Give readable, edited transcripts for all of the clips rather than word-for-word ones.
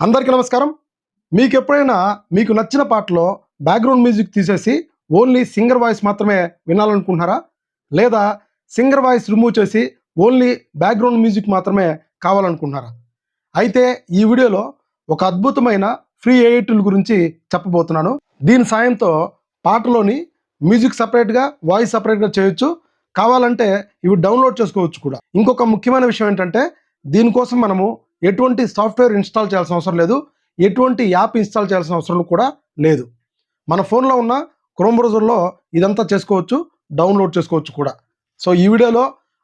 అందరికీ నమస్కారం. మీకు ఎప్పుడైనా మీకు నచ్చిన పాటలో బ్యాక్గ్రౌండ్ మ్యూజిక్ తీసేసి ఓన్లీ సింగర్ వాయిస్ మాత్రమే వినాలనుకుంటున్నారా? లేదా సింగర్ వాయిస్ రిమూవ్ చేసి ఓన్లీ బ్యాక్గ్రౌండ్ మ్యూజిక్ మాత్రమే కావాలనుకుంటున్నారా? అయితే ఈ వీడియోలో ఒక అద్భుతమైన ఫ్రీ ఏఐ టూల్ గురించి చెప్పబోతున్నాను. దీని సాయంతో పాటలోని మ్యూజిక్ సపరేట్గా, వాయిస్ సపరేట్గా చేయొచ్చు. కావాలంటే ఇవి డౌన్లోడ్ చేసుకోవచ్చు కూడా. ఇంకొక ముఖ్యమైన విషయం ఏంటంటే దీనికోసం మనము ఎటువంటి సాఫ్ట్వేర్ ఇన్స్టాల్ చేయాల్సిన అవసరం లేదు, ఎటువంటి యాప్ ఇన్స్టాల్ చేయాల్సిన అవసరం కూడా లేదు. మన ఫోన్లో ఉన్న క్రోమ్ బ్రౌజర్లో ఇదంతా చేసుకోవచ్చు, డౌన్లోడ్ చేసుకోవచ్చు కూడా. సో ఈ వీడియోలో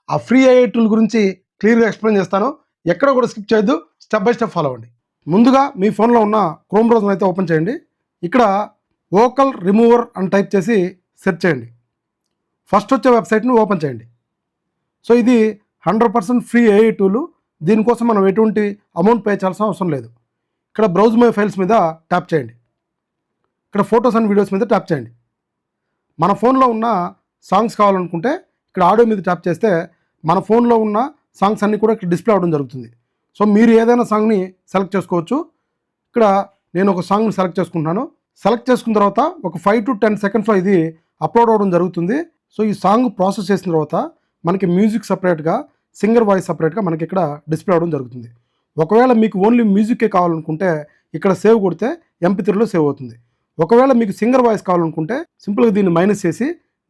ఆ ఫ్రీ ఏఐ టూల్ గురించి క్లియర్గా ఎక్స్ప్లెయిన్ చేస్తాను. ఎక్కడ కూడా స్కిప్ చేయొద్దు, స్టెప్ బై స్టెప్ ఫాలో అవ్వండి. ముందుగా మీ ఫోన్లో ఉన్న క్రోమ్ బ్రౌజర్ అయితే ఓపెన్ చేయండి. ఇక్కడ వోకల్ రిమూవర్ అని టైప్ చేసి సెర్చ్ చేయండి. ఫస్ట్ వచ్చే వెబ్సైట్ని ఓపెన్ చేయండి. సో ఇది 100% ఫ్రీ ఏఐ టూలు. దీనికోసం మనం ఎటువంటి అమౌంట్ పే చేయాల్సిన అవసరం లేదు. ఇక్కడ బ్రౌజ్ మై ఫైల్స్ మీద ట్యాప్ చేయండి. ఇక్కడ ఫొటోస్ అండ్ వీడియోస్ మీద ట్యాప్ చేయండి. మన ఫోన్లో ఉన్న సాంగ్స్ కావాలనుకుంటే ఇక్కడ ఆడియో మీద ట్యాప్ చేస్తే మన ఫోన్లో ఉన్న సాంగ్స్ అన్నీ కూడా ఇక్కడ డిస్ప్లే అవ్వడం జరుగుతుంది. సో మీరు ఏదైనా సాంగ్ని సెలెక్ట్ చేసుకోవచ్చు. ఇక్కడ నేను ఒక సాంగ్ని సెలెక్ట్ చేసుకుంటున్నాను. సెలెక్ట్ చేసుకున్న తర్వాత ఒక 5 to 10 సెకండ్స్లో ఇది అప్లోడ్ అవ్వడం జరుగుతుంది. సో ఈ సాంగ్ ప్రాసెస్ చేసిన తర్వాత మనకి మ్యూజిక్ సపరేట్గా, సింగర్ వాయిస్ సపరేట్గా మనకి ఇక్కడ డిస్ప్లే అవ్వడం జరుగుతుంది. ఒకవేళ మీకు ఓన్లీ మ్యూజిక్కే కావాలనుకుంటే ఇక్కడ సేవ్ కొడితే MP3లో సేవ్ అవుతుంది. ఒకవేళ మీకు సింగర్ వాయిస్ కావాలనుకుంటే సింపుల్గా దీన్ని మైనస్ చేసి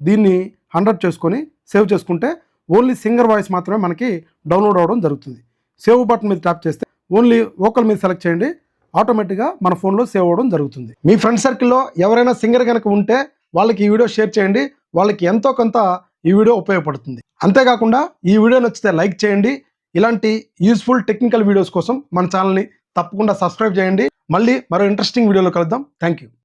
దీన్ని 100 చేసుకొని సేవ్ చేసుకుంటే ఓన్లీ సింగర్ వాయిస్ మాత్రమే మనకి డౌన్లోడ్ అవ్వడం జరుగుతుంది. సేవ్ బటన్ మీద ట్యాప్ చేస్తే ఓన్లీ వోకల్ మీద సెలెక్ట్ చేయండి, ఆటోమేటిక్గా మన ఫోన్లో సేవ్ అవ్వడం జరుగుతుంది. మీ ఫ్రెండ్ సర్కిల్లో ఎవరైనా సింగర్ కనుక ఉంటే వాళ్ళకి ఈ వీడియో షేర్ చేయండి. వాళ్ళకి ఎంతో కొంత ఈ వీడియో ఉపయోగపడుతుంది. అంతేకాకుండా ఈ వీడియో నచ్చితే లైక్ చేయండి. ఇలాంటి యూస్ఫుల్ టెక్నికల్ వీడియోస్ కోసం మన ఛానల్ని తప్పకుండా సబ్స్క్రైబ్ చేయండి. మళ్ళీ మరో ఇంట్రెస్టింగ్ వీడియోలో కలుద్దాం. Thank you.